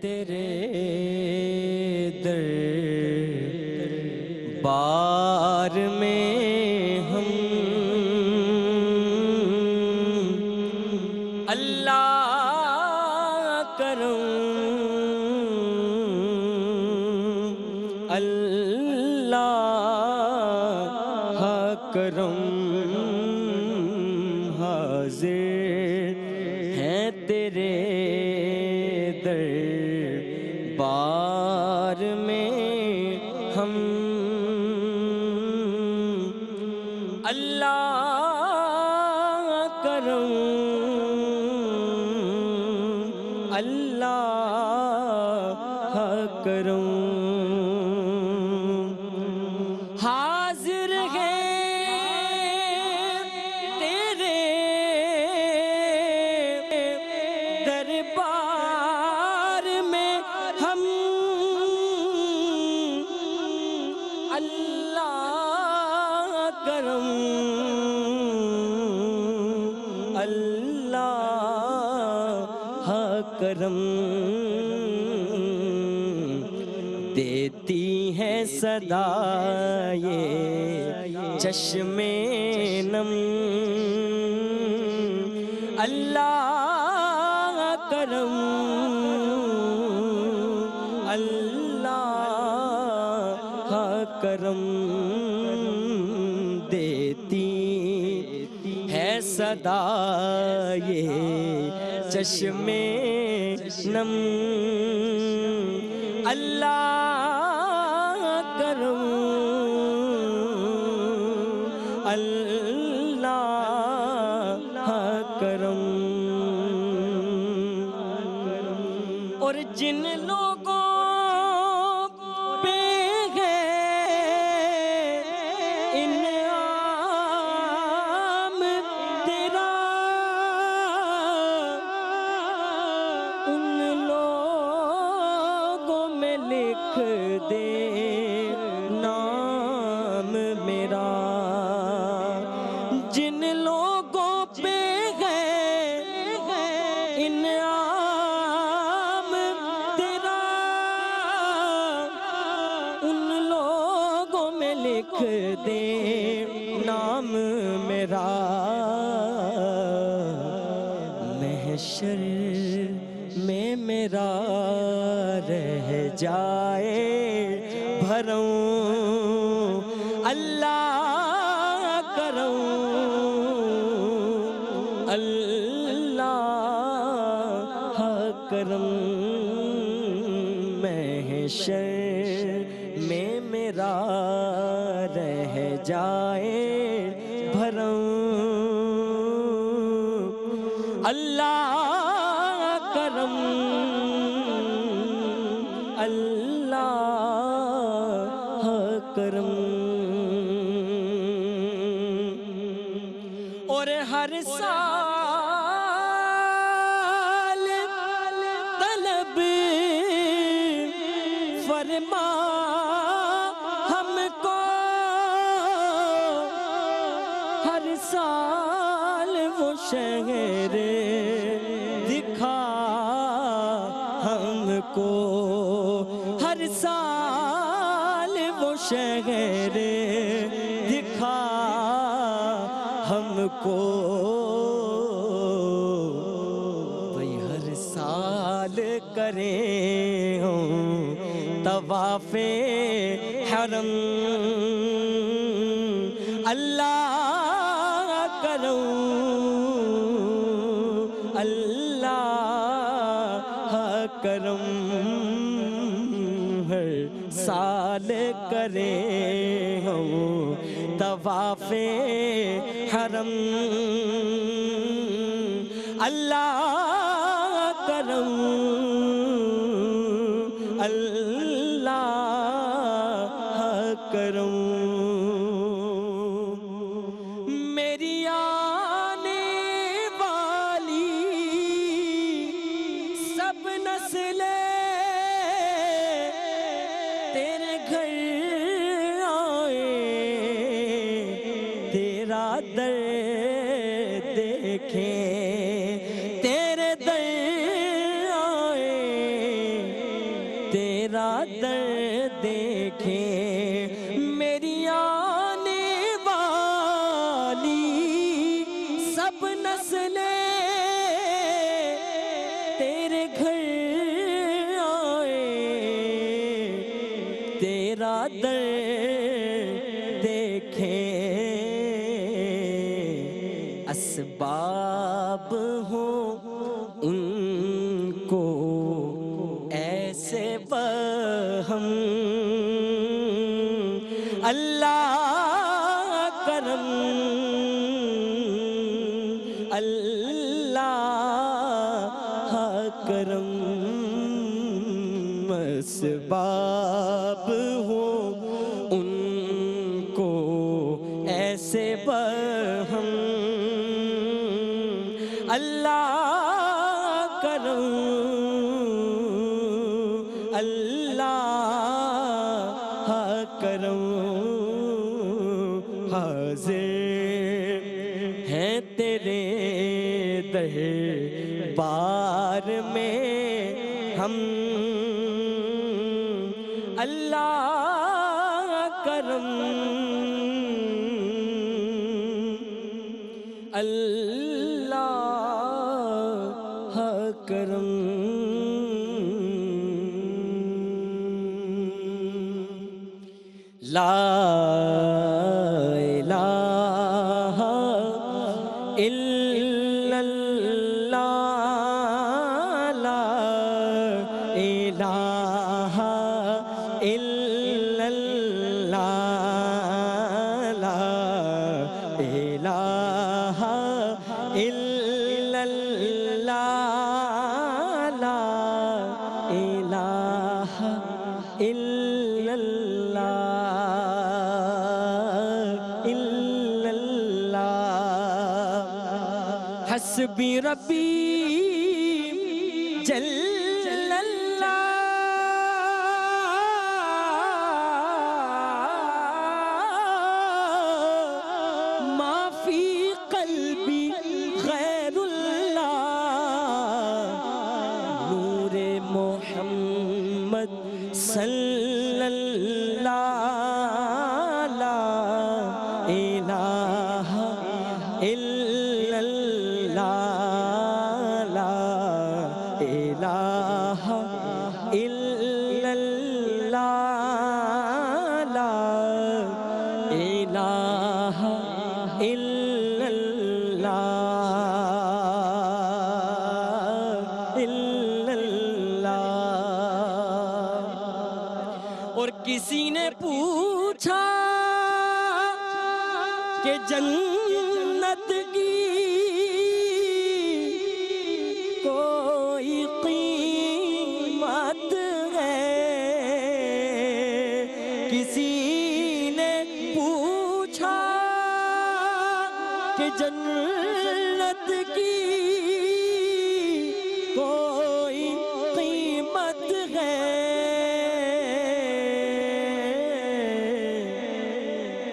تیرے دربار میں ہم اللہ کرم اللہ کرم حاضر ہیں تیرے دربار میں ہم اللہ کرم اللہ کرم حاضر ہیں تیرے دربار میں ہم اللہ کرم اللہ کرم دیتی ہے صدا یہ چشم نم اللہ کرم اللہ کرم دیتی ہے صدا یہ چشم نم اللہ کرم اللہ کرم اور جن لوگوں پہ ہے انعام تیرا ان لوگوں میں لکھ دے نام میرا جن لوگوں پہ ہے انعام تیرا ان لوگوں میں لکھ دے نام میرا محشر میں میرا رہ جائے بھروں اللہ کروں اللہ کرم محشر میں میرا رہ جائے بھروں اللہ کرم اللہ کرم اور ہر سال طلب فرما ہم کو ہر سال وہ شہر دکھا ہم کو ہر سال وہ شہر دکھا ہم کو بھئی ہر سال کریں ہوں طواف حرم اللہ کروں اللہ کرم ہر سال کریں ہوں طواف حرم اللہ کرم اللہ کرم میری آنے والی سب نسلیں تیرے گھر آئے تیرا در دیکھیں تیرے در آئے دیکھیں میری آنے والی سب نسلیں تیرے گھر آئے، تیرا در دیکھیں، اسباب ہوں ان کو ایسے وہم، اللہ کرم، اللہ کرم، اسباب ہوں ان کو ایسے وہم، اللہ کرم، اللہ کرم، حاضر ہیں تیرے دربار میں ہم، اللہ کرم، اللہ کرم، لا الہ الا اللہ، لا الہ الا اللہ، لا الہ الا اللہ، لا الہ الا اللہ، حسبی ربی جل اللہ، ما فی قلبی غیر اللہ، نور محمد صلی اللہ، لا الہ الا اللہ، لا الہ الا اللہ، لا الہ الا اللہ۔ اور کسی نے پوچھا کہ جنت کی کوئی قیمت ہے، کسی نے پوچھا کہ جنت کی کوئی قیمت ہے،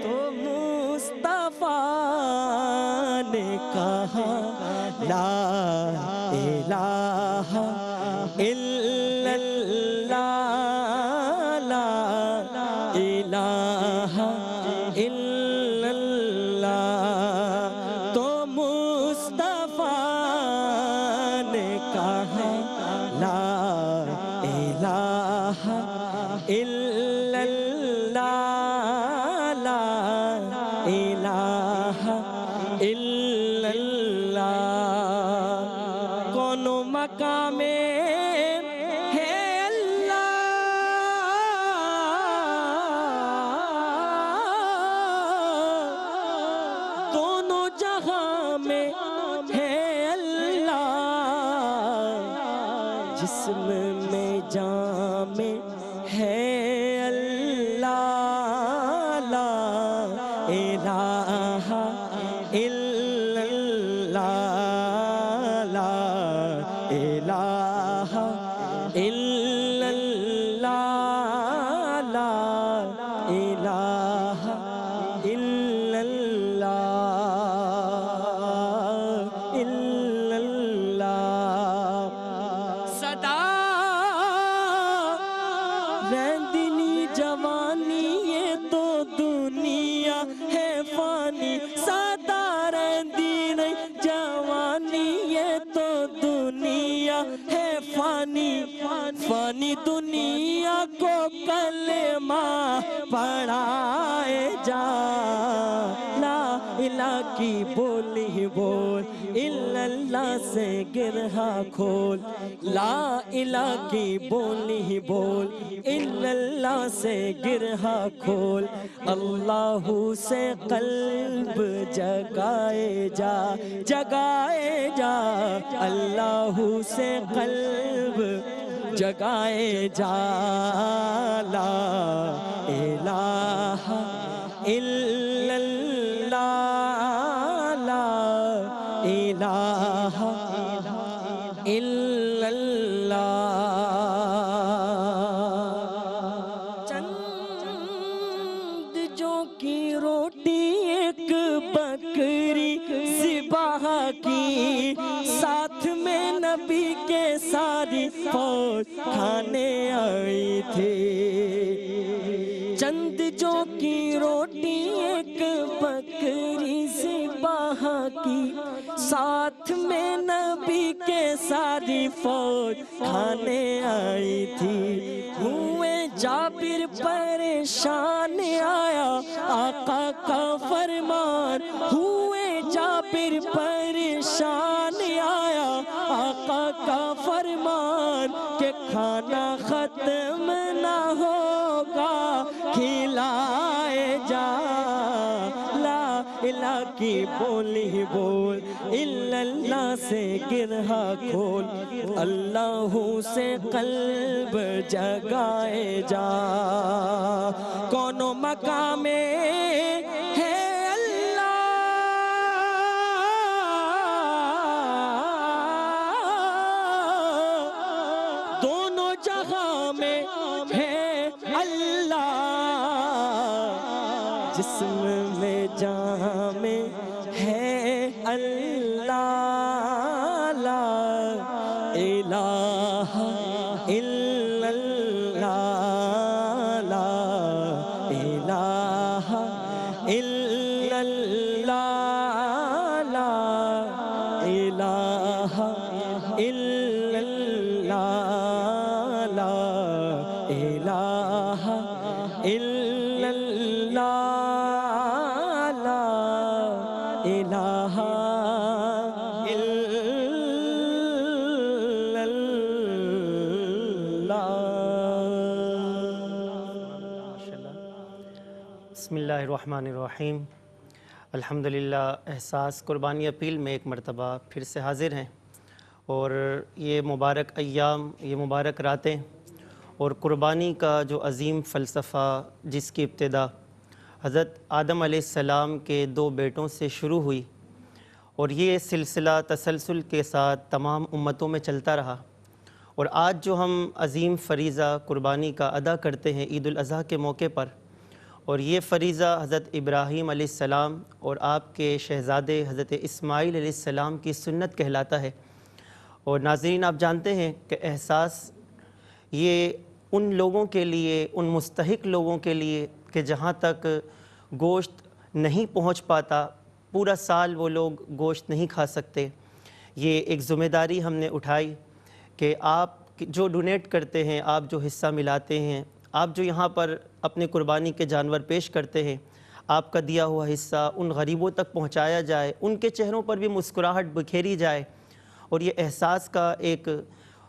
تو مصطفیٰ نے کہا لا الہ الا اللہ، لا الہ الا اللہ، تو مصطفیٰ نے کہا لا الہ الا اللہ، لا الہ الا اللہ، کونو مقام ہے اللہ، دونوں جہاں میں ہے اللہ، جسم میں جان میں ہے اللہ، لا الہ الا اللہ، لا الہ الا اللہ، لا الہ الا اللہ، صدا رہندنی جا فانی دنیا کو کلمہ پڑھائے جا، لا الہ کی بولی بول، الا اللہ سے گرہا کھول، لا الہ کی بولی بول، الا اللہ سے گرہا کھول، اللہ سے قلب جگائے جا، جگائے جا، اللہ سے قلب جگائے جا، لا الہ الا اللہ، لا الہ الا اللہ۔ چند جو کی روٹی ایک بکری ذبح کی، ساتھ میں نبی کے ساری فوج کھانے آئی تھی۔ چند جو کی روٹی ایک بکری ذبح کی، ساتھ میں نبی کے ساری فوج کھانے آئی تھی۔ ہوئے جابر پریشان، آیا آقا کا فرمان، ہوئے جابر پریشان، آیا آقا کا فرمان کہ کھانا ختم نہ ہوگا، کھلائے جا، لا الہ کی بولی بول، الا اللہ سے گرہا کھول، اللہ سے قلب جگائے جا، کونوں مقام ہے اللہ، دونوں جہاں میں ہے اللہ، جسم میں جان میں ہے اللہ، لا الہ الا اللہ، لا الہ الا اللہ، لا الہ الا اللہ، لا الہ الا اللہ، لا الہ الا اللہ۔ بسم اللہ الرحمن الرحیم۔ الحمدللہ احساس قربانی اپیل میں ایک مرتبہ پھر سے حاضر ہیں، اور یہ مبارک ایام، یہ مبارک راتیں اور قربانی کا جو عظیم فلسفہ جس کی ابتدا حضرت آدم علیہ السلام کے 2 بیٹوں سے شروع ہوئی، اور یہ سلسلہ تسلسل کے ساتھ تمام امتوں میں چلتا رہا، اور آج جو ہم عظیم فریضہ قربانی کا ادا کرتے ہیں عید الاضحیٰ کے موقع پر، اور یہ فریضہ حضرت ابراہیم علیہ السلام اور آپ کے شہزادے حضرت اسماعیل علیہ السلام کی سنت کہلاتا ہے۔ اور ناظرین، آپ جانتے ہیں کہ احساس یہ ان لوگوں کے لیے، ان مستحق لوگوں کے لیے کہ جہاں تک گوشت نہیں پہنچ پاتا، پورا سال وہ لوگ گوشت نہیں کھا سکتے، یہ ایک ذمہ داری ہم نے اٹھائی کہ آپ جو ڈونیٹ کرتے ہیں، آپ جو حصہ ملاتے ہیں، آپ جو یہاں پر اپنے قربانی کے جانور پیش کرتے ہیں، آپ کا دیا ہوا حصہ ان غریبوں تک پہنچایا جائے، ان کے چہروں پر بھی مسکراہٹ بکھیری جائے۔ اور یہ احساس کا ایک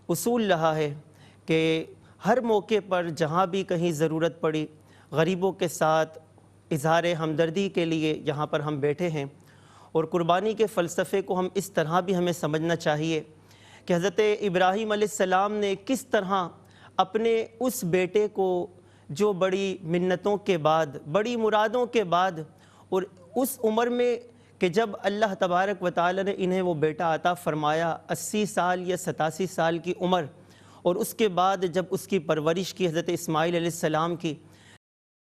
اصول رہا ہے کہ ہر موقع پر جہاں بھی کہیں ضرورت پڑی، غریبوں کے ساتھ اظہار ہمدردی کے لیے یہاں پر ہم بیٹھے ہیں۔ اور قربانی کے فلسفے کو ہم اس طرح بھی ہمیں سمجھنا چاہیے کہ حضرت ابراہیم علیہ السلام نے کس طرح اپنے اس بیٹے کو جو بڑی منتوں کے بعد، بڑی مرادوں کے بعد، اور اس عمر میں کہ جب اللہ تبارک و تعالی نے انہیں وہ بیٹا عطا فرمایا، 80 سال یا 87 سال کی عمر، اور اس کے بعد جب اس کی پرورش کی حضرت اسماعیل علیہ السلام کی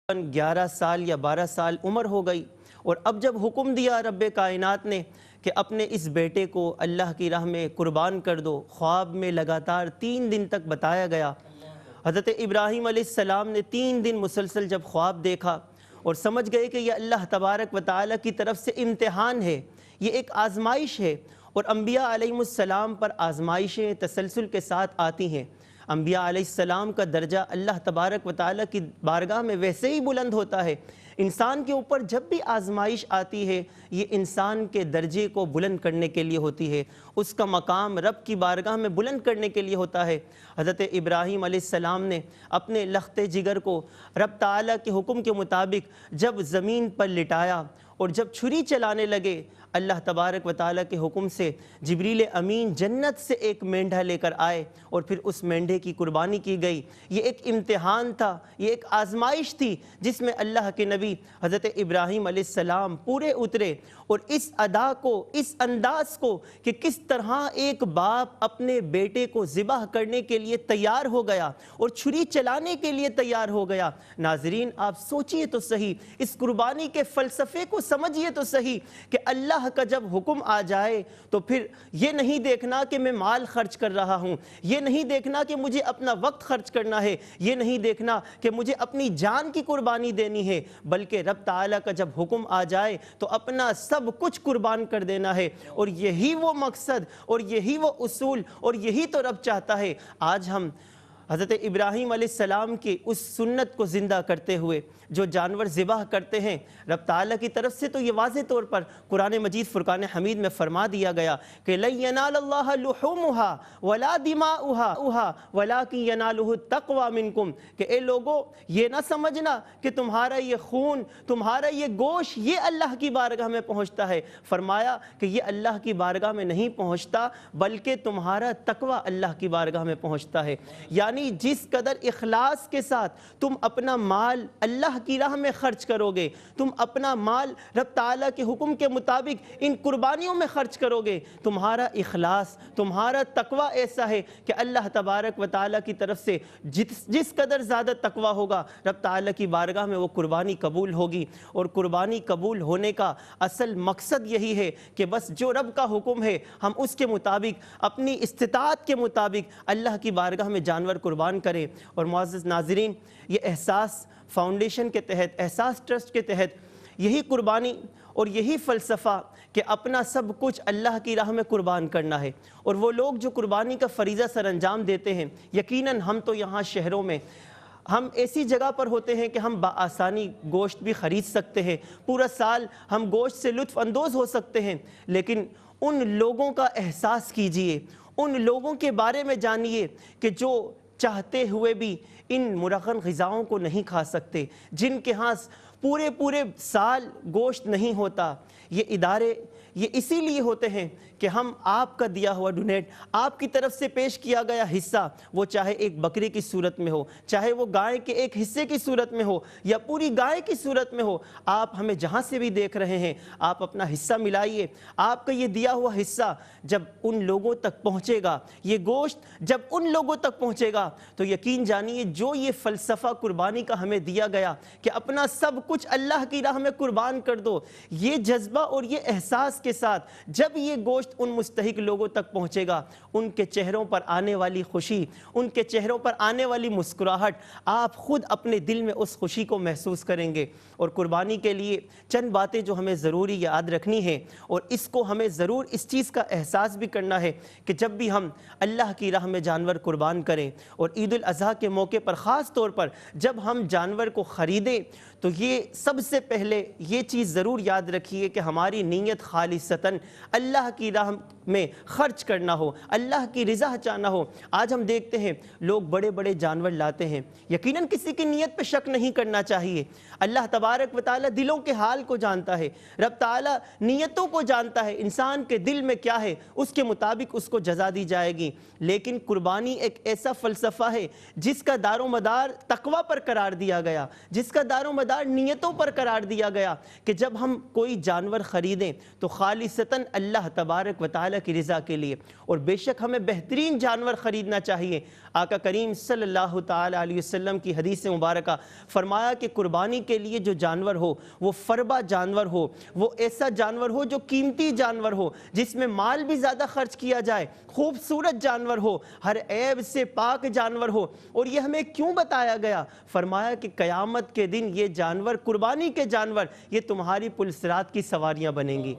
11 سال یا 12 سال عمر ہو گئی، اور اب جب حکم دیا رب کائنات نے کہ اپنے اس بیٹے کو اللہ کی راہ میں قربان کر دو، خواب میں لگاتار 3 دن تک بتایا گیا۔ حضرت ابراہیم علیہ السلام نے 3 دن مسلسل جب خواب دیکھا اور سمجھ گئے کہ یہ اللہ تبارک و تعالی کی طرف سے امتحان ہے، یہ ایک آزمائش ہے، اور انبیاء علیہ السلام پر آزمائشیں تسلسل کے ساتھ آتی ہیں۔ انبیاء علیہ السلام کا درجہ اللہ تبارک و تعالیٰ کی بارگاہ میں ویسے ہی بلند ہوتا ہے۔ انسان کے اوپر جب بھی آزمائش آتی ہے یہ انسان کے درجے کو بلند کرنے کے لیے ہوتی ہے، اس کا مقام رب کی بارگاہ میں بلند کرنے کے لیے ہوتا ہے۔ حضرت ابراہیم علیہ السلام نے اپنے لخت جگر کو رب تعالیٰ کے حکم کے مطابق جب زمین پر لٹایا اور جب چھری چلانے لگے، اللہ تبارک و تعالیٰ کے حکم سے جبریل امین جنت سے ایک مینڈھا لے کر آئے اور پھر اس مینڈھے کی قربانی کی گئی۔ یہ ایک امتحان تھا، یہ ایک آزمائش تھی جس میں اللہ کے نبی حضرت ابراہیم علیہ السلام پورے اترے، اور اس ادا کو، اس انداز کو کہ کس طرح ایک باپ اپنے بیٹے کو ذبح کرنے کے لیے تیار ہو گیا اور چھری چلانے کے لیے تیار ہو گیا۔ ناظرین آپ سوچئے تو صحیح، اس قربانی کے فلسفے کو سمجھئے تو صحیح کہ اللہ کا جب حکم آ جائے تو پھر یہ نہیں دیکھنا کہ میں مال خرچ کر رہا ہوں، یہ نہیں دیکھنا کہ مجھے اپنا وقت خرچ کرنا ہے، یہ نہیں دیکھنا کہ مجھے اپنی جان کی قربانی دینی ہے، بلکہ رب تعالیٰ کا جب حکم آ جائے تو اپنا سب کچھ قربان کر دینا ہے۔ اور یہی وہ مقصد اور یہی وہ اصول اور یہی تو رب چاہتا ہے۔ آج ہم حضرت ابراہیم علیہ السلام کی اس سنت کو زندہ کرتے ہوئے جو جانور ذبح کرتے ہیں، رب تعالیٰ کی طرف سے تو یہ واضح طور پر قرآن مجید فرقان حمید میں فرما دیا گیا کہ لَن يَنَالَ اللَّهَ لُحُومُهَا وَلَا دِمَاؤُهَا وَلَكِن يَنَالُهُ التَّقْوَى مِنكُمْ کہ اے لوگو یہ نہ سمجھنا کہ تمہارا یہ خون، تمہارا یہ گوشت یہ اللہ کی بارگاہ میں پہنچتا ہے۔ فرمایا کہ یہ اللہ کی بارگاہ میں نہیں پہنچتا بلکہ تمہارا تقوی اللہ کی بارگاہ میں پہنچتا ہے۔ یعنی جس قدر اخلاص کے ساتھ تم اپنا مال اللہ کی راہ میں خرچ کرو گے، تم اپنا مال رب تعالیٰ کے حکم کے مطابق ان قربانیوں میں خرچ کرو گے، تمہارا اخلاص، تمہارا تقوی ایسا ہے کہ اللہ تبارک و تعالیٰ کی طرف سے جس قدر زیادہ تقوی ہوگا رب تعالیٰ کی بارگاہ میں وہ قربانی قبول ہوگی۔ اور قربانی قبول ہونے کا اصل مقصد یہی ہے کہ بس جو رب کا حکم ہے ہم اس کے مطابق اپنی استطاعت کے مطابق اللہ کی بارگاہ میں جانور قربان کریں۔ اور معزز ناظرین، یہ احساس فاؤنڈیشن کے تحت، احساس ٹرسٹ کے تحت یہی قربانی اور یہی فلسفہ کہ اپنا سب کچھ اللہ کی راہ میں قربان کرنا ہے۔ اور وہ لوگ جو قربانی کا فریضہ سر انجام دیتے ہیں، یقیناً ہم تو یہاں شہروں میں ہم ایسی جگہ پر ہوتے ہیں کہ ہم بآسانی گوشت بھی خرید سکتے ہیں، پورا سال ہم گوشت سے لطف اندوز ہو سکتے ہیں، لیکن ان لوگوں کا احساس کیجئے، ان لوگوں کے بارے میں جانیے کہ جو چاہتے ہوئے بھی ان مرغن غذاؤں کو نہیں کھا سکتے، جن کے ہاں پورے سال گوشت نہیں ہوتا۔ یہ ادارے یہ اسی لیے ہوتے ہیں کہ ہم آپ کا دیا ہوا ڈونیٹ، آپ کی طرف سے پیش کیا گیا حصہ، وہ چاہے ایک بکری کی صورت میں ہو، چاہے وہ گائے کے ایک حصے کی صورت میں ہو یا پوری گائے کی صورت میں ہو، آپ ہمیں جہاں سے بھی دیکھ رہے ہیں آپ اپنا حصہ ملائیے۔ آپ کا یہ دیا ہوا حصہ جب ان لوگوں تک پہنچے گا، یہ گوشت جب ان لوگوں تک پہنچے گا تو یقین جانیے جو یہ فلسفہ قربانی کا ہمیں دیا گیا کہ اپنا سب کچھ اللہ کی راہ میں قربان کر دو، یہ جذبہ اور یہ احساس کے ساتھ جب یہ گوشت ان مستحق لوگوں تک پہنچے گا، ان کے چہروں پر آنے والی خوشی، ان کے چہروں پر آنے والی مسکراہٹ، آپ خود اپنے دل میں اس خوشی کو محسوس کریں گے۔ اور قربانی کے لیے چند باتیں جو ہمیں ضروری یاد رکھنی ہے، اور اس کو ہمیں ضرور اس چیز کا احساس بھی کرنا ہے کہ جب بھی ہم اللہ کی راہ میں جانور قربان کریں اور عید الاضحیٰ کے موقع پر خاص طور پر جب ہم جانور کو خریدیں تو یہ سب سے پہلے یہ چیز ضرور یاد رکھیے کہ ہماری نیت خالصتاً اللہ کی راہ میں خرچ کرنا ہو، اللہ کی رضا چاہنا ہو۔ آج ہم دیکھتے ہیں لوگ بڑے بڑے جانور لاتے ہیں، یقیناً کسی کی نیت پہ شک نہیں کرنا چاہیے۔ اللہ تبارک و تعالیٰ دلوں کے حال کو جانتا ہے، رب تعالیٰ نیتوں کو جانتا ہے، انسان کے دل میں کیا ہے اس کے مطابق اس کو جزا دی جائے گی۔ لیکن قربانی ایک ایسا فلسفہ ہے جس کا دار و مدار تقوی پر قرار دیا گیا، جس کا دار و مدار نیتوں پر قرار دیا گیا کہ جب ہم کوئی جانور خریدیں تو خالصتاً اللہ تبارک و تعالیٰ کی رضا کے لیے، اور بے شک ہمیں بہترین جانور خریدنا چاہیے۔ آقا کریم صلی اللہ تعالیٰ علیہ وسلم کی حدیث مبارکہ فرمایا کہ قربانی کے لیے جو جانور ہو وہ فربا جانور ہو، وہ ایسا جانور ہو جو قیمتی جانور ہو، جس میں مال بھی زیادہ خرچ کیا جائے، خوبصورت جانور ہو، ہر عیب سے پاک جانور ہو۔ اور یہ ہمیں کیوں بتایا گیا؟ فرمایا کہ قیامت کے دن یہ جانور، قربانی کے جانور، یہ تمہاری پل صراط کی سواریاں بنیں گی۔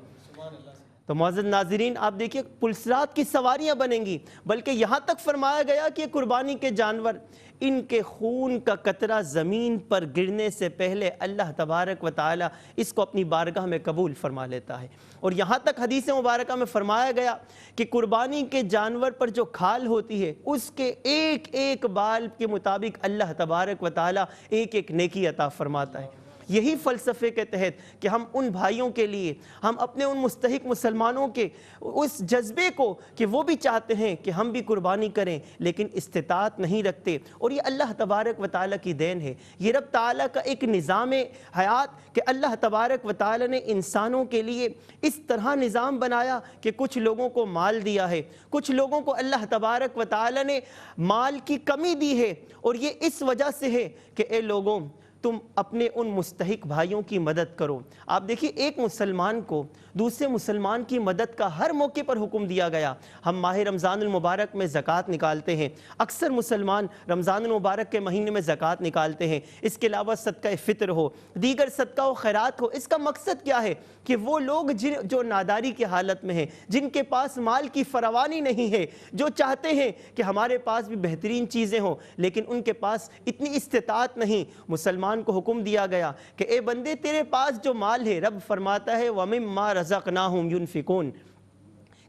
تو معزز ناظرین آپ دیکھیے پلسرات کی سواریاں بنیں گی، بلکہ یہاں تک فرمایا گیا کہ قربانی کے جانور ان کے خون کا قطرہ زمین پر گرنے سے پہلے اللہ تبارک و تعالی اس کو اپنی بارگاہ میں قبول فرما لیتا ہے۔ اور یہاں تک حدیث مبارکہ میں فرمایا گیا کہ قربانی کے جانور پر جو کھال ہوتی ہے اس کے ایک ایک بال کے مطابق اللہ تبارک و تعالی ایک ایک نیکی عطا فرماتا ہے۔ یہی فلسفے کے تحت کہ ہم ان بھائیوں کے لیے، ہم اپنے ان مستحق مسلمانوں کے اس جذبے کو کہ وہ بھی چاہتے ہیں کہ ہم بھی قربانی کریں لیکن استطاعت نہیں رکھتے، اور یہ اللہ تبارک و تعالیٰ کی دین ہے، یہ رب تعالیٰ کا ایک نظام حیات کہ اللہ تبارک و تعالیٰ نے انسانوں کے لیے اس طرح نظام بنایا کہ کچھ لوگوں کو مال دیا ہے، کچھ لوگوں کو اللہ تبارک و تعالیٰ نے مال کی کمی دی ہے، اور یہ اس وجہ سے ہے کہ اے لوگوں تم اپنے ان مستحق بھائیوں کی مدد کرو۔ آپ دیکھیے ایک مسلمان کو دوسرے مسلمان کی مدد کا ہر موقع پر حکم دیا گیا۔ ہم ماہ رمضان المبارک میں زکوٰۃ نکالتے ہیں، اکثر مسلمان رمضان المبارک کے مہینے میں زکوٰۃ نکالتے ہیں، اس کے علاوہ صدقہ فطر ہو، دیگر صدقہ و خیرات ہو۔ اس کا مقصد کیا ہے کہ وہ لوگ جو ناداری کی حالت میں ہیں، جن کے پاس مال کی فراوانی نہیں ہے، جو چاہتے ہیں کہ ہمارے پاس بھی بہترین چیزیں ہوں لیکن ان کے پاس اتنی استطاعت نہیں، مسلمان کو حکم دیا گیا کہ اے بندے تیرے پاس جو مال ہے، رب فرماتا ہے وَمِمَّا رَزَقْنَاهُمْ يُنْفِقُونَ،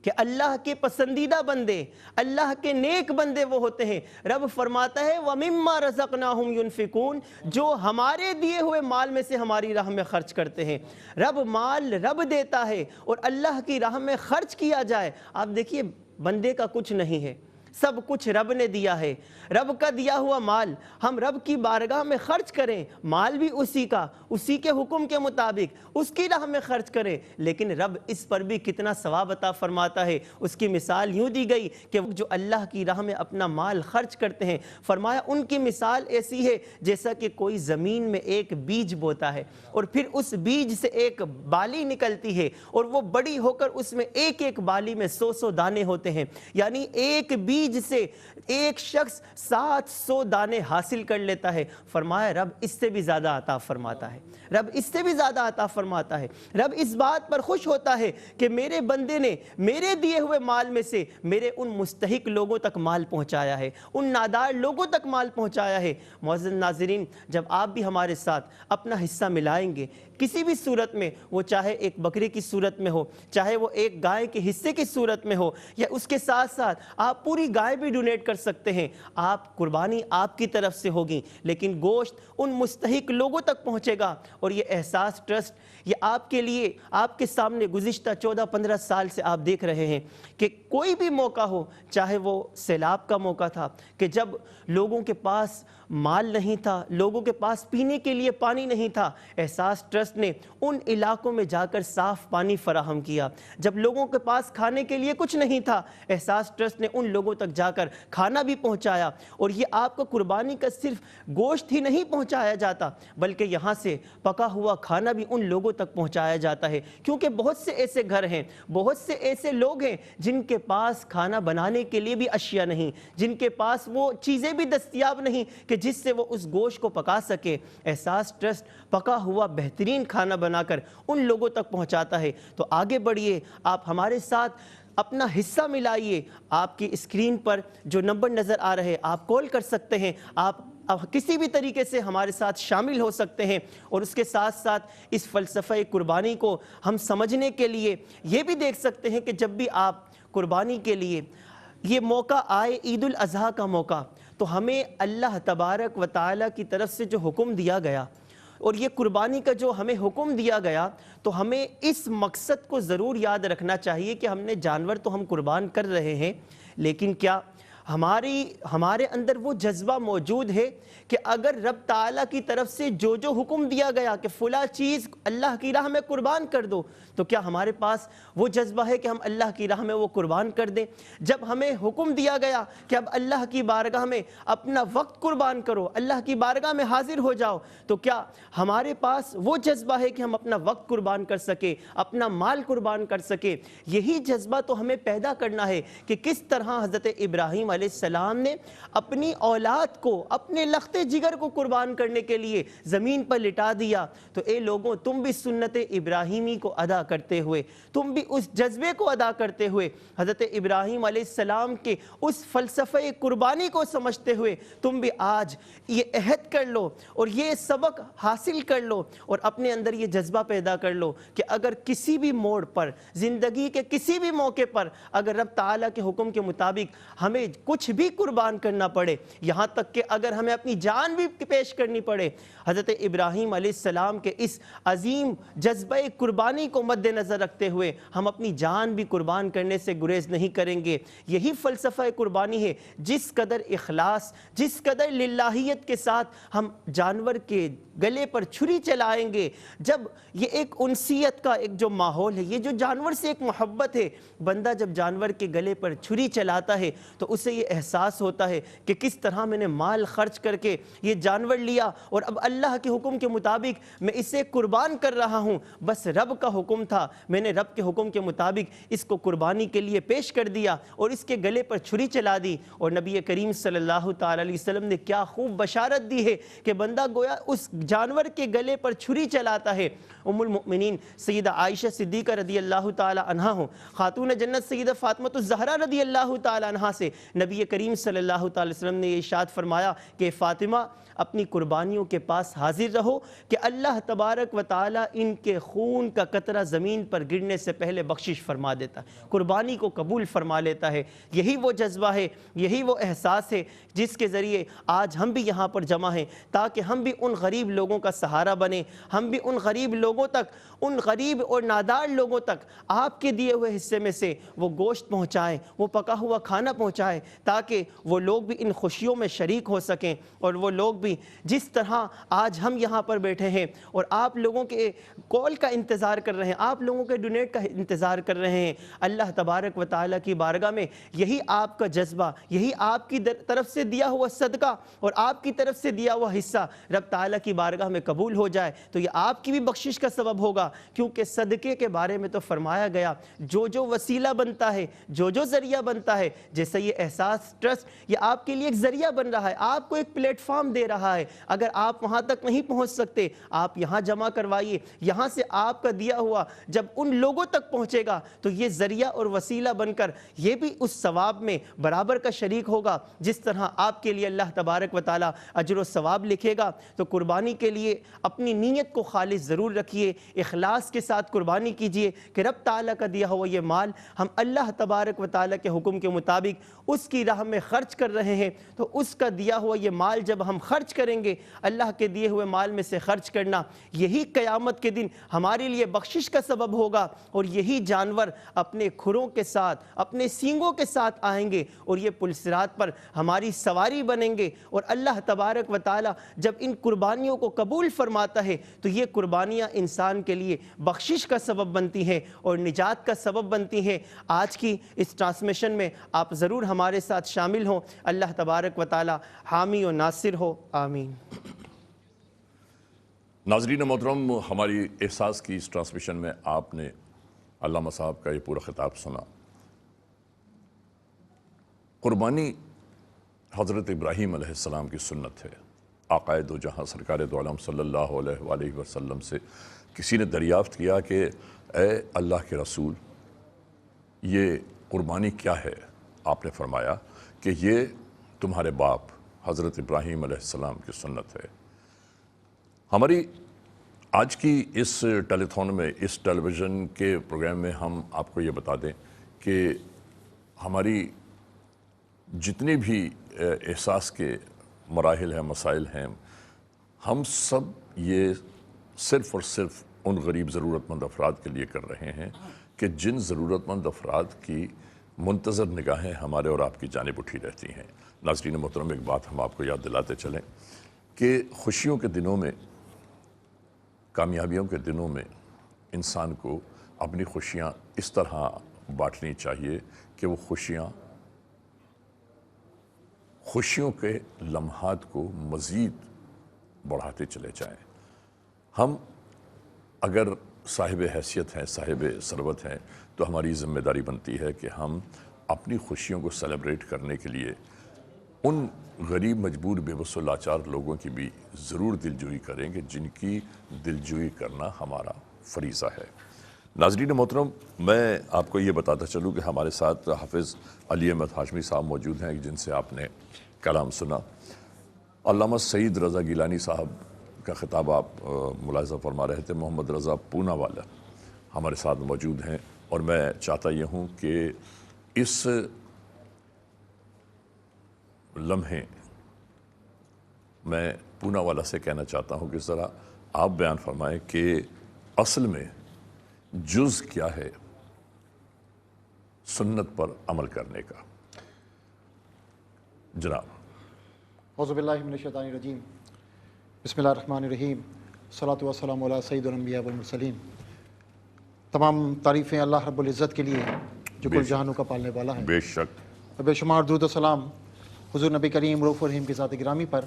کہ اللہ کے پسندیدہ بندے، اللہ کے نیک بندے وہ ہوتے ہیں۔ رب فرماتا ہے وَمِمَّا رَزَقْنَاهُمْ يُنْفِقُونَ، جو ہمارے دیے ہوئے مال میں سے ہماری راہ میں خرچ کرتے ہیں۔ رب مال رب دیتا ہے اور اللہ کی راہ میں خرچ کیا جائے۔ آپ دیکھیے بندے کا کچھ نہیں ہے، سب کچھ رب نے دیا ہے، رب کا دیا ہوا مال ہم رب کی بارگاہ میں خرچ کریں، مال بھی اسی کا، اسی کے حکم کے مطابق اس کی راہ میں خرچ کریں، لیکن رب اس پر بھی کتنا ثواب عطا فرماتا ہے۔ اس کی مثال یوں دی گئی کہ جو اللہ کی راہ میں اپنا مال خرچ کرتے ہیں، فرمایا ان کی مثال ایسی ہے جیسا کہ کوئی زمین میں ایک بیج بوتا ہے اور پھر اس بیج سے ایک بالی نکلتی ہے اور وہ بڑی ہو کر اس میں ایک ایک بالی میں 100 دانے ہوتے ہیں، یعنی ایک بیج سے ایک شخص 700 دانے حاصل کر لیتا ہے۔ فرمایا رب اس سے بھی زیادہ عطا فرماتا ہے، رب اس سے بھی زیادہ عطا فرماتا ہے۔ رب اس بات پر خوش ہوتا ہے کہ میرے بندے نے میرے دیے ہوئے مال میں سے میرے ان مستحق لوگوں تک مال پہنچایا ہے، ان نادار لوگوں تک مال پہنچایا ہے۔ معزز ناظرین، جب آپ بھی ہمارے ساتھ اپنا حصہ ملائیں گے کسی بھی صورت میں، وہ چاہے ایک بکرے کی صورت میں ہو، چاہے وہ ایک گائے کے حصے کی صورت میں ہو، یا اس کے ساتھ ساتھ آپ پوری گائے بھی ڈونیٹ کر سکتے ہیں، آپ قربانی آپ کی طرف سے ہوگی لیکن گوشت ان مستحق لوگوں تک پہنچے گا۔ اور یہ احساس ٹرسٹ یہ آپ کے لیے، آپ کے سامنے گزشتہ 14-15 سال سے آپ دیکھ رہے ہیں کہ کوئی بھی موقع ہو، چاہے وہ سیلاب کا موقع تھا کہ جب لوگوں کے پاس مال نہیں تھا، لوگوں کے پاس پینے کے لیے پانی نہیں تھا، احساس ٹرسٹ نے ان علاقوں میں جا کر صاف پانی فراہم کیا۔ جب لوگوں کے پاس کھانے کے لیے کچھ نہیں تھا، احساس ٹرسٹ نے ان لوگوں تک جا کر کھانا بھی پہنچایا۔ اور یہ آپ کو قربانی کا صرف گوشت ہی نہیں پہنچایا جاتا بلکہ یہاں سے پکا ہوا کھانا بھی ان لوگوں تک پہنچایا جاتا ہے، کیونکہ بہت سے ایسے گھر ہیں، بہت سے ایسے لوگ ہیں جن کے پاس کھانا بنانے کے لیے بھی اشیاء نہیں، جن کے پاس وہ چیزیں بھی دستیاب نہیں کہ جس سے وہ اس گوشت کو پکا سکے۔ احساس ٹرسٹ پکا ہوا بہترین کھانا بنا کر ان لوگوں تک پہنچاتا ہے۔ تو آگے بڑھیے، آپ ہمارے ساتھ اپنا حصہ ملائیے۔ آپ کی اسکرین پر جو نمبر نظر آ رہے آپ کال کر سکتے ہیں، آپ کسی بھی طریقے سے ہمارے ساتھ شامل ہو سکتے ہیں، اور اس کے ساتھ ساتھ اس فلسفہ قربانی کو ہم سمجھنے کے لیے یہ بھی دیکھ سکتے ہیں کہ جب بھی آپ قربانی کے لیے یہ موقع آئے، عید الاضحیٰ کا موقع، تو ہمیں اللہ تبارک و تعالیٰ کی طرف سے جو حکم دیا گیا اور یہ قربانی کا جو ہمیں حکم دیا گیا، تو ہمیں اس مقصد کو ضرور یاد رکھنا چاہیے کہ ہم نے جانور تو ہم قربان کر رہے ہیں، لیکن کیا ہمارے اندر وہ جذبہ موجود ہے کہ اگر رب تعالیٰ کی طرف سے جو حکم دیا گیا کہ فلاں چیز اللہ کی راہ میں قربان کر دو، تو کیا ہمارے پاس وہ جذبہ ہے کہ ہم اللہ کی راہ میں وہ قربان کر دیں؟ جب ہمیں حکم دیا گیا کہ اب اللہ کی بارگاہ میں اپنا وقت قربان کرو، اللہ کی بارگاہ میں حاضر ہو جاؤ، تو کیا ہمارے پاس وہ جذبہ ہے کہ ہم اپنا وقت قربان کر سکے، اپنا مال قربان کر سکے؟ یہی جذبہ تو ہمیں پیدا کرنا ہے کہ کس طرح حضرت ابراہیم علیہ السلام نے اپنی اولاد کو، اپنے لخت جگر کو قربان کرنے کے لیے زمین پر لٹا دیا، تو اے لوگوں تم بھی سنت ابراہیمی کو ادا کرتے ہوئے، تم بھی اس جذبے کو ادا کرتے ہوئے، حضرت ابراہیم علیہ السلام کے اس فلسفہ قربانی کو سمجھتے ہوئے تم بھی آج یہ عہد کر لو اور یہ سبق حاصل کر لو اور اپنے اندر یہ جذبہ پیدا کر لو کہ اگر کسی بھی موڑ پر، زندگی کے کسی بھی موقع پر اگر رب تعالیٰ کے حکم کے مطابق ہمیں کچھ بھی قربان کرنا پڑے، یہاں تک کہ اگر ہمیں اپنی جان بھی پیش کرنی پڑے، حضرت ابراہیم علیہ السلام کے اس عظیم جذبہ قربانی کو مد نظر رکھتے ہوئے ہم اپنی جان بھی قربان کرنے سے گریز نہیں کریں گے۔ یہی فلسفہ قربانی ہے، جس قدر اخلاص، جس قدر للہیت کے ساتھ ہم جانور کے گلے پر چھری چلائیں گے، جب یہ ایک انسیت کا ایک جو ماحول ہے، یہ جو جانور سے ایک محبت ہے، بندہ جب جانور کے گلے پر چھری چلاتا ہے تو اسے یہ احساس ہوتا ہے کہ کس طرح میں نے مال خرچ کر کے یہ جانور لیا اور اب اللہ کے حکم کے مطابق میں اسے قربان کر رہا ہوں، بس رب کا حکم تھا، میں نے رب کے حکم کے مطابق اس کو قربانی کے لیے پیش کر دیا اور اس کے گلے پر چھری چلا دی۔ اور نبی کریم صلی اللہ تعالی علیہ وسلم نے کیا خوب بشارت دی ہے کہ بندہ گویا اس جانور کے گلے پر چھری چلاتا ہے۔ ام المؤمنین سیدہ عائشہ صدیقہ رضی اللہ تعالی عنہا ہوں، خاتون جنت سیدہ فاطمہ الزہرا رضی اللہ تعالی عنہا سے نبی کریم صلی اللہ تعالی وسلم نے یہ ارشاد فرمایا کہ فاطمہ اپنی قربانیوں کے پاس حاضر رہو کہ اللہ تبارک و تعالی ان کے خون کا قطرہ زمین پر گرنے سے پہلے بخشش فرما دیتا ہے، قربانی کو قبول فرما لیتا ہے۔ یہی وہ جذبہ ہے، یہی وہ احساس ہے جس کے ذریعے آج ہم بھی یہاں پر جمع ہیں تاکہ ہم بھی ان غریب لوگوں کا سہارا بنیں، ہم بھی ان غریب لوگوں تک، ان غریب اور نادار لوگوں تک آپ کے دیے ہوئے حصے میں سے وہ گوشت پہنچائیں، وہ پکا ہوا کھانا پہنچائیں تاکہ وہ لوگ بھی ان خوشیوں میں شریک ہو سکیں اور وہ لوگ بھی جس طرح آج ہم یہاں پر بیٹھے ہیں اور آپ لوگوں کے کال کا انتظار کر رہے ہیں، آپ لوگوں کے ڈونیٹ کا انتظار کر رہے ہیں، اللہ تبارک و تعالیٰ کی بارگاہ میں یہی آپ کا جذبہ، یہی آپ کی طرف سے دیا ہوا صدقہ اور آپ کی طرف سے دیا ہوا حصہ رب تعالیٰ کی بارگاہ میں قبول ہو جائے تو یہ آپ کی بھی بخشش کا سبب ہوگا، کیونکہ صدقے کے بارے میں تو فرمایا گیا جو جو وسیلہ بنتا ہے، جو جو ذریعہ بنتا ہے، جیسے یہ احساس ٹرسٹ یہ آپ کے لیے ایک ذریعہ بن رہا ہے، آپ کو ایک پلیٹ فارم دے رہا ہے، اگر آپ وہاں تک نہیں پہنچ سکتے آپ یہاں جمع کروائیے، یہاں سے آپ کا دیا ہوا جب ان لوگوں تک پہنچے گا تو یہ ذریعہ اور وسیلہ بن کر یہ بھی اس ثواب میں برابر کا شریک ہوگا جس طرح آپ کے لیے اللہ تبارک و تعالی اجر و ثواب لکھے گا۔ تو قربانی کے لیے اپنی نیت کو خالص ضرور رکھیے، اخلاص کے ساتھ قربانی کیجئے کہ رب تعالیٰ کا دیا ہوا یہ مال ہم اللہ تبارک و تعالیٰ کے حکم کے مطابق اس کی راہ میں خرچ کر رہے ہیں، تو اس کا دیا ہوا یہ مال جب ہم خرچ کریں گے، اللہ کے دیے ہوئے مال میں سے خرچ کرنا یہی قیامت کے دن ہمارے لیے بخشش کا سبب ہوگا اور یہی جانور اپنے کھروں کے ساتھ، اپنے سینگوں کے ساتھ آئیں گے اور یہ پل صراط پر ہماری سواری بنیں گے اور اللہ تبارک و تعالی جب ان قربانیوں کو قبول فرماتا ہے تو یہ قربانیاں انسان کے لیے بخشش کا سبب بنتی ہیں اور نجات کا سبب بنتی ہیں۔ آج کی اس ٹرانسمیشن میں آپ ضرور ہمارے ساتھ شامل ہوں، اللہ تبارک و تعالی حامی و ناصر ہو، آمین۔ ناظرین محترم، ہماری احساس کی اس ٹرانسمیشن میں آپ نے علامہ صاحب کا یہ پورا خطاب سنا۔ قربانی حضرت ابراہیم علیہ السلام کی سنت ہے۔ آقا دو جہاں سرکار دو عالم صلی اللہ علیہ وآلہ وسلم سے کسی نے دریافت کیا کہ اے اللہ کے رسول یہ قربانی کیا ہے؟ آپ نے فرمایا کہ یہ تمہارے باپ حضرت ابراہیم علیہ السلام کی سنت ہے۔ ہماری آج کی اس ٹیلی تھون میں، اس ٹیلی ویژن کے پروگرام میں ہم آپ کو یہ بتا دیں کہ ہماری جتنی بھی احساس کے مراحل ہیں، مسائل ہیں، ہم سب یہ صرف اور صرف ان غریب ضرورت مند افراد کے لیے کر رہے ہیں کہ جن ضرورت مند افراد کی منتظر نگاہیں ہمارے اور آپ کی جانب اٹھی رہتی ہیں۔ ناظرین محترم، ایک بات ہم آپ کو یاد دلاتے چلیں کہ خوشیوں کے دنوں میں، کامیابیوں کے دنوں میں انسان کو اپنی خوشیاں اس طرح بانٹنی چاہیے کہ وہ خوشیوں کے لمحات کو مزید بڑھاتے چلے جائیں۔ ہم اگر صاحب حیثیت ہیں، صاحب ثروت ہیں، تو ہماری ذمہ داری بنتی ہے کہ ہم اپنی خوشیوں کو سیلیبریٹ کرنے کے لیے ان غریب مجبور بے بس و لاچار لوگوں کی بھی ضرور دلجوئی کریں گے جن کی دلجوئی کرنا ہمارا فریضہ ہے۔ ناظرین محترم، میں آپ کو یہ بتاتا چلوں کہ ہمارے ساتھ حافظ علی احمد ہاشمی صاحب موجود ہیں جن سے آپ نے کلام سنا۔ علامہ سعید رضا گیلانی صاحب کا خطاب آپ ملاحظہ فرما رہے تھے۔ محمد رضا پونا والا ہمارے ساتھ موجود ہیں، اور میں چاہتا یہ ہوں کہ اس لمحے میں پونا والا سے کہنا چاہتا ہوں کہ ذرا آپ بیان فرمائیں کہ اصل میں جز کیا ہے سنت پر عمل کرنے کا۔ جناب۔ اعوذ باللہ من الشیطان الرجیم، بسم اللہ الرحمن الرحیم، الصلاۃ والسلام علی سید الانبیاء والمرسلین۔ تمام تعریفیں اللہ رب العزت کے لیے جو کل جہانوں کا پالنے والا ہے۔ بے شک بے شمار درود و سلام حضور نبی کریم رؤوف الرحیم کی ذات گرامی پر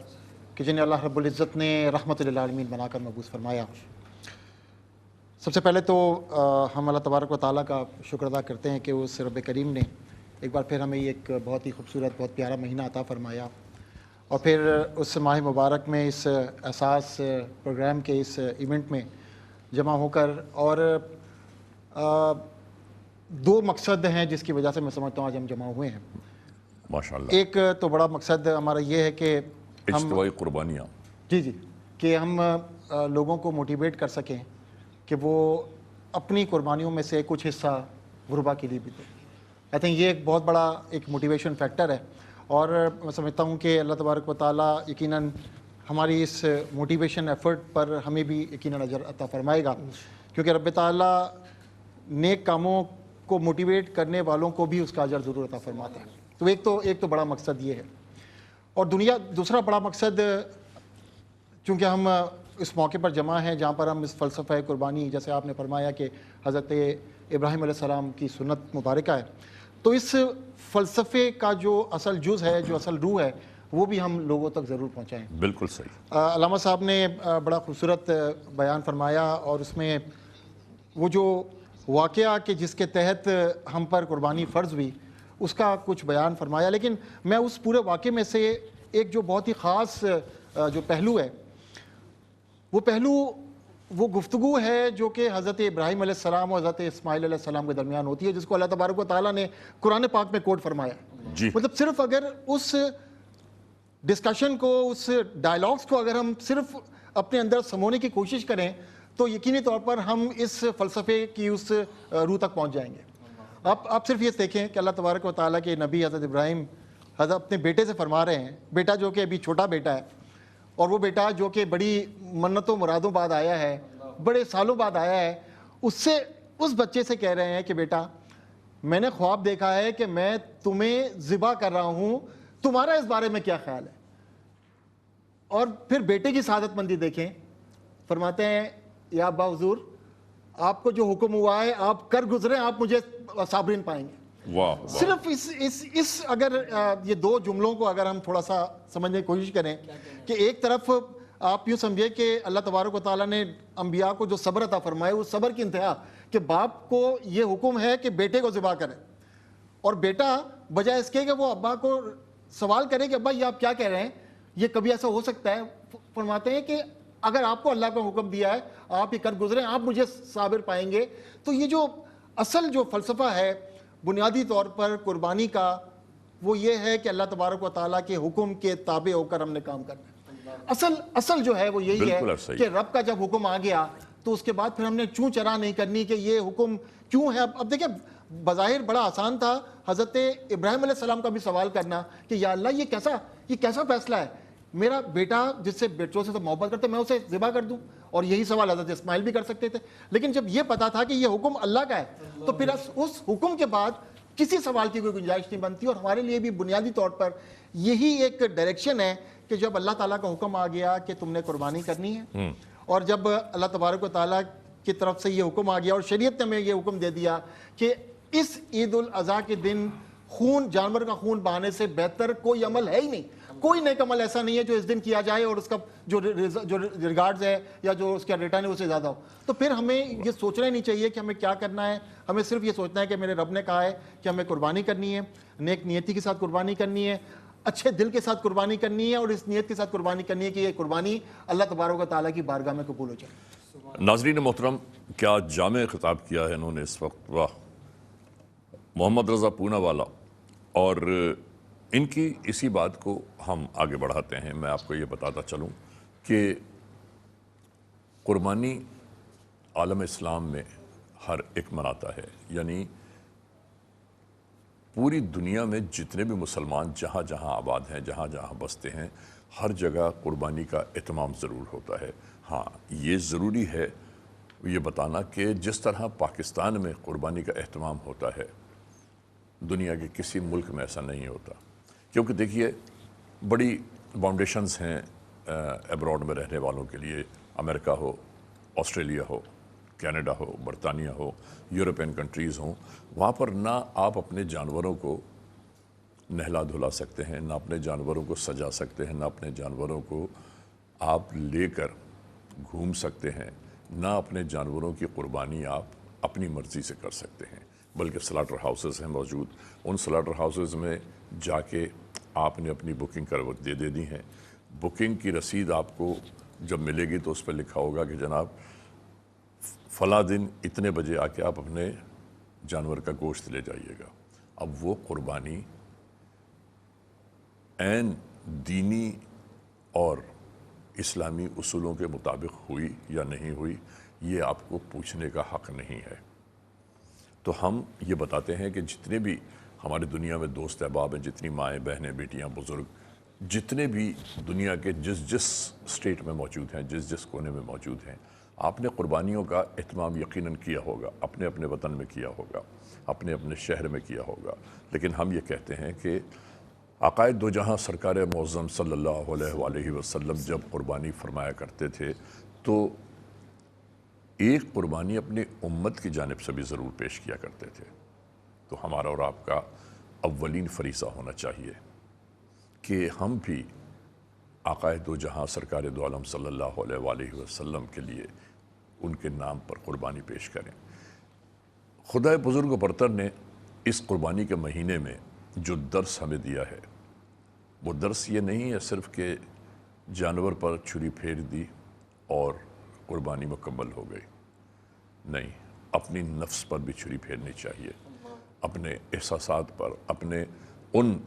کہ جنہیں اللہ رب العزت نے رحمت للعالمین بنا کر مبعوث فرمایا۔ سب سے پہلے تو ہم اللہ تبارک و تعالیٰ کا شکر ادا کرتے ہیں کہ اس رب کریم نے ایک بار پھر ہمیں ایک بہت ہی خوبصورت بہت پیارا مہینہ عطا فرمایا، اور پھر اس ماہ مبارک میں اس احساس پروگرام کے اس ایونٹ میں جمع ہو کر، اور دو مقصد ہیں جس کی وجہ سے میں سمجھتا ہوں آج ہم جمع ہوئے ہیں۔ ماشاءاللہ۔ ایک تو بڑا مقصد ہمارا یہ ہے کہ اجتماعی قربانیاں۔ جی کہ ہم لوگوں کو موٹیویٹ کر سکیں کہ وہ اپنی قربانیوں میں سے کچھ حصہ غربا کے لیے بھی دیں۔ آئی تھنک یہ ایک بہت بڑا ایک موٹیویشن فیکٹر ہے، اور میں سمجھتا ہوں کہ اللہ تبارک و تعالیٰ یقیناً ہماری اس موٹیویشن ایفرٹ پر ہمیں بھی یقیناً اجر عطا فرمائے گا، کیونکہ رب تعالیٰ نیک کاموں کو موٹیویٹ کرنے والوں کو بھی اس کا اجر ضرور عطا فرماتا ہے۔ تو ایک تو بڑا مقصد یہ ہے، اور دوسرا بڑا مقصد، چونکہ ہم اس موقع پر جمع ہیں جہاں پر ہم اس فلسفہ قربانی، جیسے آپ نے فرمایا کہ حضرت ابراہیم علیہ السلام کی سنت مبارکہ ہے، تو اس فلسفے کا جو اصل جز ہے، جو اصل روح ہے، وہ بھی ہم لوگوں تک ضرور پہنچائیں۔ بالکل صحیح۔ علامہ صاحب نے بڑا خوبصورت بیان فرمایا، اور اس میں وہ جو واقعہ کہ جس کے تحت ہم پر قربانی فرض ہوئی اس کا کچھ بیان فرمایا، لیکن میں اس پورے واقعے میں سے ایک جو بہت ہی خاص جو پہلو ہے، وہ پہلو وہ گفتگو ہے جو کہ حضرت ابراہیم علیہ السلام اور حضرت اسماعیل علیہ السلام کے درمیان ہوتی ہے، جس کو اللہ تبارک و تعالیٰ نے قرآن پاک میں کوٹ فرمایا۔ جی۔ مطلب صرف اگر اس ڈسکشن کو، اس ڈائلاگس کو اگر ہم صرف اپنے اندر سمونے کی کوشش کریں تو یقینی طور پر ہم اس فلسفے کی اس روح تک پہنچ جائیں گے۔ آپ صرف یہ دیکھیں کہ اللہ تبارک و تعالیٰ کے نبی حضرت ابراہیم حضرت اپنے بیٹے سے فرما رہے ہیں، بیٹا جو کہ ابھی چھوٹا بیٹا ہے، اور وہ بیٹا جو کہ بڑی منتوں مرادوں بعد آیا ہے، بڑے سالوں بعد آیا ہے، اس بچے سے کہہ رہے ہیں کہ بیٹا میں نے خواب دیکھا ہے کہ میں تمہیں ذبح کر رہا ہوں، تمہارا اس بارے میں کیا خیال ہے؟ اور پھر بیٹے کی سعادت مندی دیکھیں، فرماتے ہیں یا ابا حضور آپ کو جو حکم ہوا ہے آپ کر گزریں، آپ مجھے صابرین پائیں گے۔ واہ۔ صرف اس اگر یہ دو جملوں کو اگر ہم تھوڑا سا سمجھنے کی کوشش کریں کہ ایک طرف آپ یوں سمجھے کہ اللہ تبارک و تعالیٰ نے انبیاء کو جو صبر عطا فرمایا، وہ صبر کی انتہا کہ باپ کو یہ حکم ہے کہ بیٹے کو ذبح کرے، اور بیٹا بجائے اس کے کہ وہ ابا کو سوال کرے کہ ابا یہ آپ کیا کہہ رہے ہیں، یہ کبھی ایسا ہو سکتا ہے، فرماتے ہیں کہ اگر آپ کو اللہ کا حکم دیا ہے آپ یہ کر گزریں، آپ مجھے صابر پائیں گے۔ تو یہ جو اصل جو فلسفہ ہے بنیادی طور پر قربانی کا، وہ یہ ہے کہ اللہ تبارک و تعالیٰ کے حکم کے تابع ہو کر ہم نے کام کرنا ہے۔ اصل جو ہے وہ یہی ہے کہ رب کا جب حکم آ گیا تو اس کے بعد پھر ہم نے چوں چرا نہیں کرنی کہ یہ حکم کیوں ہے۔ اب دیکھیں بظاہر بڑا آسان تھا حضرت ابراہیم علیہ السلام کا بھی سوال کرنا کہ یا اللہ یہ کیسا فیصلہ ہے، میرا بیٹا جس سے بیٹوں سے محبت کرتے میں اسے ذبح کر دوں، اور یہی سوال حضرت اسماعیل بھی کر سکتے تھے۔ لیکن جب یہ پتا تھا کہ یہ حکم اللہ کا ہے تو پھر اس حکم کے بعد کسی سوال کی کوئی گنجائش نہیں بنتی، اور ہمارے لیے بھی بنیادی طور پر یہی ایک ڈائریکشن ہے کہ جب اللہ تعالیٰ کا حکم آ گیا کہ تم نے قربانی کرنی ہے، اور جب اللہ تبارک و تعالیٰ کی طرف سے یہ حکم آ گیا اور شریعت نے ہمیں یہ حکم دے دیا کہ اس عید الاضحیٰ کے دن جانور کا خون بہانے سے بہتر کوئی عمل ہے ہی نہیں۔ کوئی نیک عمل ایسا نہیں ہے جو اس دن کیا جائے اور اس کا جو ریگارڈز ہے یا جو اس کا ریٹرن ہے اسے زیادہ ہو. تو پھر ہمیں یہ سوچنا ہی نہیں چاہیے کہ ہمیں کیا کرنا ہے. ہمیں صرف یہ سوچنا ہے کہ میرے رب نے کہا ہے کہ ہمیں قربانی کرنی ہے, نیک نیتی کے ساتھ قربانی کرنی ہے, اچھے دل کے ساتھ قربانی کرنی ہے, اور اس نیت کے ساتھ قربانی کرنی ہے کہ یہ قربانی اللہ تبارک و تعالیٰ کی بارگاہ میں قبول ہو جائے. ناظرین محترم, کیا جامع خطاب کیا ہے انہوں نے اس وقت, واہ. محمد رضا پونا والا, اور ان کی اسی بات کو ہم آگے بڑھاتے ہیں. میں آپ کو یہ بتاتا چلوں کہ قربانی عالم اسلام میں ہر ایک مناتا ہے, یعنی پوری دنیا میں جتنے بھی مسلمان جہاں جہاں آباد ہیں, جہاں جہاں بستے ہیں, ہر جگہ قربانی کا اہتمام ضرور ہوتا ہے. ہاں, یہ ضروری ہے یہ بتانا کہ جس طرح پاکستان میں قربانی کا اہتمام ہوتا ہے, دنیا کے کسی ملک میں ایسا نہیں ہوتا. کیونکہ دیکھیے, بڑی فاؤنڈیشنز ہیں ایبراڈ میں رہنے والوں کے لیے, امریکہ ہو, آسٹریلیا ہو, کینیڈا ہو, برطانیہ ہو, یورپین کنٹریز ہوں. وہاں پر نہ آپ اپنے جانوروں کو نہلا دھلا سکتے ہیں, نہ اپنے جانوروں کو سجا سکتے ہیں, نہ اپنے جانوروں کو آپ لے کر گھوم سکتے ہیں, نہ اپنے جانوروں کی قربانی آپ اپنی مرضی سے کر سکتے ہیں. بلکہ سلاٹر ہاؤسز ہیں موجود, ان سلاٹر ہاؤسز میں جا کے آپ نے اپنی بکنگ کر دے دی ہیں. بکنگ کی رسید آپ کو جب ملے گی تو اس پہ لکھا ہوگا کہ جناب فلاں دن اتنے بجے آ کے آپ اپنے جانور کا گوشت لے جائیے گا. اب وہ قربانی عین دینی اور اسلامی اصولوں کے مطابق ہوئی یا نہیں ہوئی, یہ آپ کو پوچھنے کا حق نہیں ہے. تو ہم یہ بتاتے ہیں کہ جتنے بھی ہماری دنیا میں دوست احباب ہیں, جتنی مائیں, بہنیں, بیٹیاں, بزرگ, جتنے بھی دنیا کے جس اسٹیٹ میں موجود ہیں, جس کونے میں موجود ہیں, آپ نے قربانیوں کا اہتمام یقیناً کیا ہوگا, اپنے اپنے وطن میں کیا ہوگا, اپنے اپنے شہر میں کیا ہوگا. لیکن ہم یہ کہتے ہیں کہ آقائے دو جہاں سرکار معظم صلی اللہ علیہ وآلہ وسلم جب قربانی فرمایا کرتے تھے تو ایک قربانی اپنی امت کی جانب سے بھی ضرور پیش کیا کرتے تھے. تو ہمارا اور آپ کا اولین فریضہ ہونا چاہیے کہ ہم بھی آقائے دو جہاں سرکار دو عالم صلی اللہ علیہ وآلہ وسلم کے لیے ان کے نام پر قربانی پیش کریں. خدا بزرگ و برتر نے اس قربانی کے مہینے میں جو درس ہمیں دیا ہے, وہ درس یہ نہیں ہے صرف کہ جانور پر چھری پھیر دی اور قربانی مکمل ہو گئی. نہیں, اپنی نفس پر بھی چھری پھیرنی چاہیے, اپنے احساسات پر, اپنے ان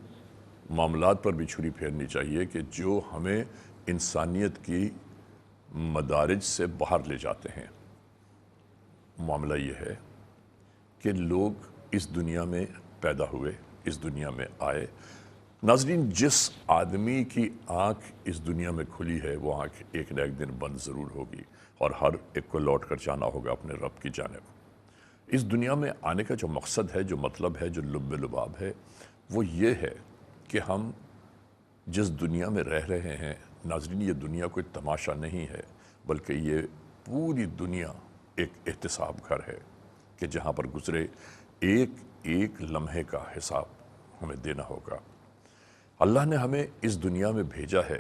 معاملات پر بھی چھری پھیرنی چاہیے کہ جو ہمیں انسانیت کی مدارج سے باہر لے جاتے ہیں. معاملہ یہ ہے کہ لوگ اس دنیا میں پیدا ہوئے, اس دنیا میں آئے. ناظرین, جس آدمی کی آنکھ اس دنیا میں کھلی ہے وہ آنکھ ایک نہ ایک دن بند ضرور ہوگی, اور ہر ایک کو لوٹ کر جانا ہوگا اپنے رب کی جانب. اس دنیا میں آنے کا جو مقصد ہے, جو مطلب ہے, جو لب لباب ہے, وہ یہ ہے کہ ہم جس دنیا میں رہ رہے ہیں, ناظرین, یہ دنیا کوئی تماشا نہیں ہے, بلکہ یہ پوری دنیا ایک احتساب گھر ہے کہ جہاں پر گزرے ایک ایک لمحے کا حساب ہمیں دینا ہوگا. اللہ نے ہمیں اس دنیا میں بھیجا ہے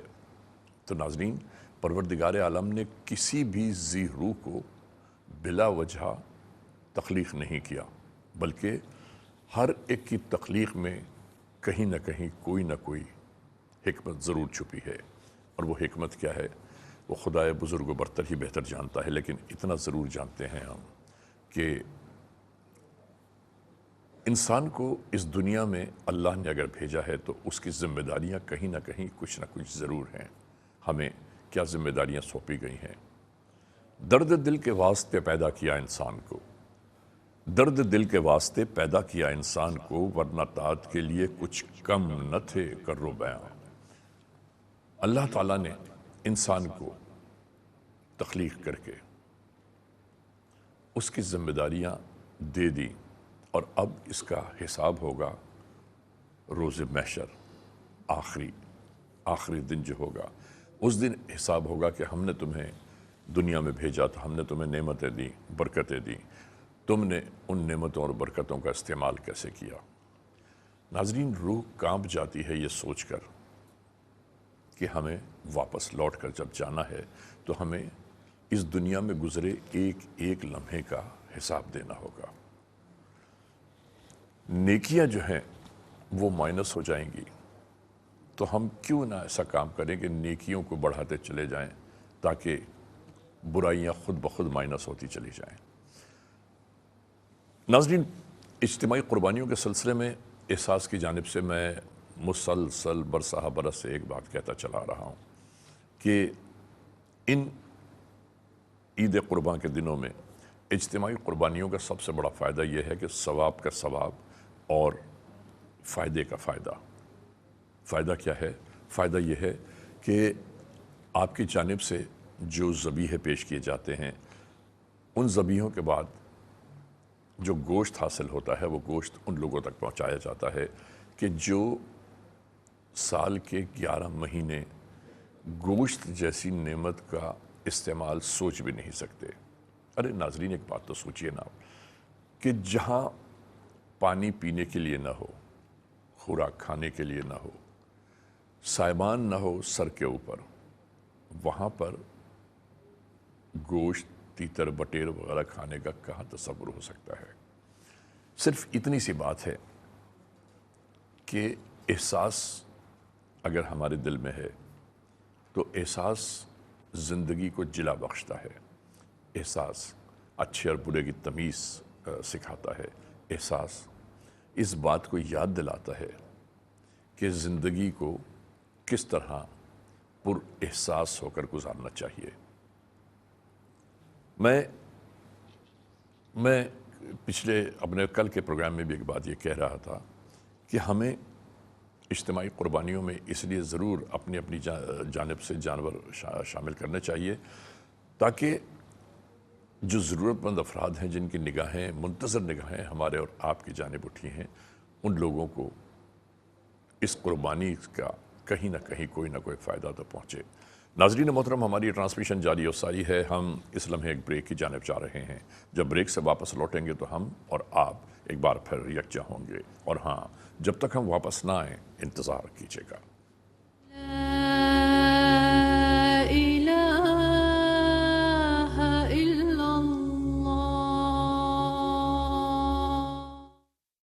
تو ناظرین, پروردگار عالم نے کسی بھی ذی روح کو بلا وجہ تخلیق نہیں کیا, بلکہ ہر ایک کی تخلیق میں کہیں نہ کہیں کوئی نہ کوئی حکمت ضرور چھپی ہے. اور وہ حکمت کیا ہے وہ خدائے بزرگ و برتر ہی بہتر جانتا ہے. لیکن اتنا ضرور جانتے ہیں ہم کہ انسان کو اس دنیا میں اللہ نے اگر بھیجا ہے تو اس کی ذمہ داریاں کہیں نہ کہیں کچھ نہ کچھ ضرور ہیں. ہمیں کیا ذمہ داریاں سونپی گئی ہیں؟ درد دل کے واسطے پیدا کیا انسان کو, درد دل کے واسطے پیدا کیا انسان کو, ورنہ طاعت کے لیے کچھ کم نہ تھے کرو بیاں. اللہ تعالیٰ نے انسان کو تخلیق کر کے اس کی ذمہ داریاں دے دی, اور اب اس کا حساب ہوگا روز محشر. آخری دن جو ہوگا, اس دن حساب ہوگا کہ ہم نے تمہیں دنیا میں بھیجا تو ہم نے تمہیں نعمتیں دیں, برکتیں دیں, تم نے ان نعمتوں اور برکتوں کا استعمال کیسے کیا. ناظرین, روح کانپ جاتی ہے یہ سوچ کر کہ ہمیں واپس لوٹ کر جب جانا ہے تو ہمیں اس دنیا میں گزرے ایک ایک لمحے کا حساب دینا ہوگا۔ نیکیاں جو ہیں وہ مائنس ہو جائیں گی، تو ہم کیوں نہ ایسا کام کریں کہ نیکیوں کو بڑھاتے چلے جائیں تاکہ برائیاں خود بخود مائنس ہوتی چلی جائیں۔ ناظرین، اجتماعی قربانیوں کے سلسلے میں احساس کی جانب سے میں مسلسل برسہ برس سے ایک بات کہتا چلا رہا ہوں کہ ان عید قربان کے دنوں میں اجتماعی قربانیوں کا سب سے بڑا فائدہ یہ ہے کہ ثواب کا ثواب اور فائدے کا فائدہ۔ فائدہ کیا ہے؟ فائدہ یہ ہے کہ آپ کی جانب سے جو ذبیحے پیش کیے جاتے ہیں، ان ذبیحوں کے بعد جو گوشت حاصل ہوتا ہے وہ گوشت ان لوگوں تک پہنچایا جاتا ہے کہ جو سال کے 11 مہینے گوشت جیسی نعمت کا استعمال سوچ بھی نہیں سکتے۔ ارے ناظرین، ایک بات تو سوچئے نا کہ جہاں پانی پینے کے لیے نہ ہو، خوراک کھانے کے لیے نہ ہو، سائبان نہ ہو سر کے اوپر، وہاں پر گوشت، تیتر، بٹیر وغیرہ کھانے کا کہاں تصور ہو سکتا ہے؟ صرف اتنی سی بات ہے کہ احساس اگر ہمارے دل میں ہے تو احساس زندگی کو جلا بخشتا ہے، احساس اچھے اور برے کی تمیز سکھاتا ہے، احساس اس بات کو یاد دلاتا ہے کہ زندگی کو کس طرح پر احساس ہو کر گزارنا چاہیے۔ میں پچھلے اپنے کل کے پروگرام میں بھی ایک بات یہ کہہ رہا تھا کہ ہمیں اجتماعی قربانیوں میں اس لیے ضرور اپنی جانب سے جانور شامل کرنے چاہیے تاکہ جو ضرورت مند افراد ہیں، جن کی نگاہیں، منتظر نگاہیں ہمارے اور آپ کی جانب اٹھی ہیں، ان لوگوں کو اس قربانی کا کہیں نہ کہیں کوئی نہ کوئی فائدہ تو پہنچے۔ ناظرین محترم، ہماری ٹرانسمیشن جاری و ساری ہے۔ ہم اس لمحے ایک بریک کی جانب جا رہے ہیں۔ جب بریک سے واپس لوٹیں گے تو ہم اور آپ ایک بار پھر یکجا ہوں گے، اور ہاں، جب تک ہم واپس نہ آئیں انتظار کیجیے گا۔